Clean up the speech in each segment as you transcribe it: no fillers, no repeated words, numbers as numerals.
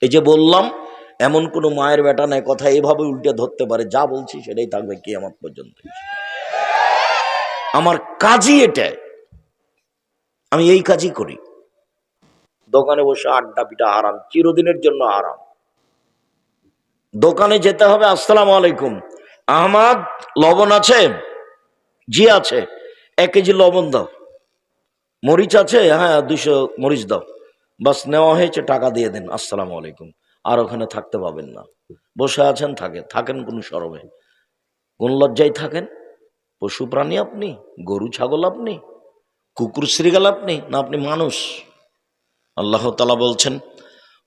এই যে বললাম, এমন কোনো মায়ের বেটা নাই কথা এভাবে উল্টে ধরতে পারে, যা বলছি সেটাই থাকবে কিয়ামত পর্যন্ত। আমার কাজই এটা, আমি এই কাজই করি। দোকানে বসে আড্ডা পিটা হারাম, চিরদিনের জন্য হারাম। দোকানে যেতে হবে, আসসালামু আলাইকুম, আহমদ লবণ আছে? জি আছে। 1 কেজি লবণ দাও। মরিচ আছে? হ্যাঁ 200 মরিচ দাও। বাস নেওয়া হয়েছে, টাকা দিয়ে দেন, আসসালামু আলাইকুম। আর ওখানে থাকতে পাবেন না। বসে আছেন, থাকেন কোন শরমে, কোন লজ্জায় থাকেন? পশু প্রাণী আপনি? গরু ছাগল আপনি? কুকুর শ্রীগাল আপনি? না আপনি মানুষ? আল্লাহ তাআলা বলছেন,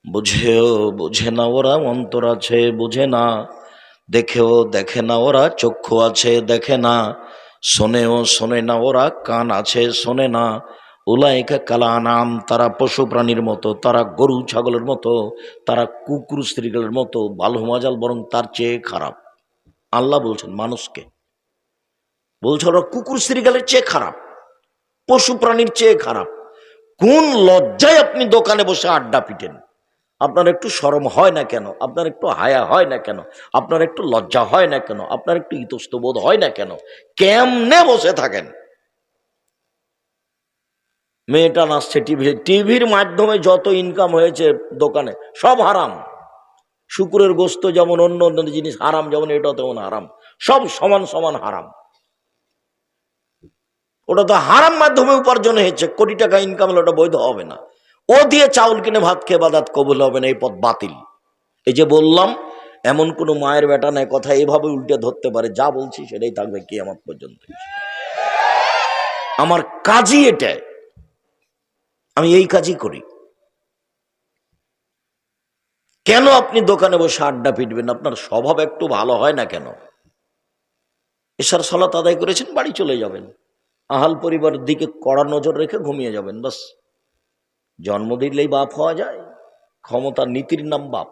বুঝেও বুঝে না ওরা, অন্তর আছে বুঝে না, দেখেও দেখে না ওরা, চক্ষু আছে দেখে না, শোনেও শোনে না ওরা, কান আছে শোনে না। উলাইকা কাল আনাম, তারা পশু প্রাণীর মতো, তারা গরু ছাগলের মতো, তারা কুকুর শ্রীগালের মতো, ভালো মজাল বরং তার চেয়ে খারাপ। আল্লাহ বলছেন মানুষকে, বলছে ওরা কুকুর শ্রীগালের চেয়ে খারাপ, পশু প্রাণীর চেয়ে খারাপ। কোন লজ্জায় আপনি দোকানে বসে আড্ডা পিটেন? আপনার একটু শরম হয় না কেন? আপনার একটু হায়া হয় না কেন? আপনার একটু লজ্জা হয় না কেন? আপনার একটু ইতস্তবোধ হয় না কেন? কেমনে বসে থাকেন? মেয়েটা নাচছে টিভির মাধ্যমে যত ইনকাম হয়েছে দোকানে সব হারাম। শুকুরের গোস্ত যেমন অন্য অন্য জিনিস হারাম, যেমন এটা তেমন হারাম, সব সমান সমান হারাম। ওটা তো হারাম মাধ্যমে উপার্জন হয়েছে, কোটি টাকা ইনকাম হলে ওটা বৈধ হবে না। ও দিয়ে চাউল কিনে ভাত খেয়ে বাদাত কবুল হবে না, এই পথ বাতিল। এই যে বললাম, এমন কোনো মায়ের বেটা নাই কথা এভাবে উল্টে ধরতে পারে, যা বলছি সেটাই থাকবে কিয়ামত পর্যন্ত। আমার কাজই এটা, আমি এই কাজই করি। কেন আপনি দোকানে বসে আড্ডা পিটবেন? আপনার স্বভাব একটু ভালো হয় না কেন? এশার সালাত আদায় করেছেন, বাড়ি চলে যাবেন, আহাল পরিবারের দিকে কড়া নজর রেখে ঘুমিয়ে যাবেন, বাস। জন্ম দিলেই বাপ হওয়া যায়? ক্ষমতার নীতির নাম বাপ।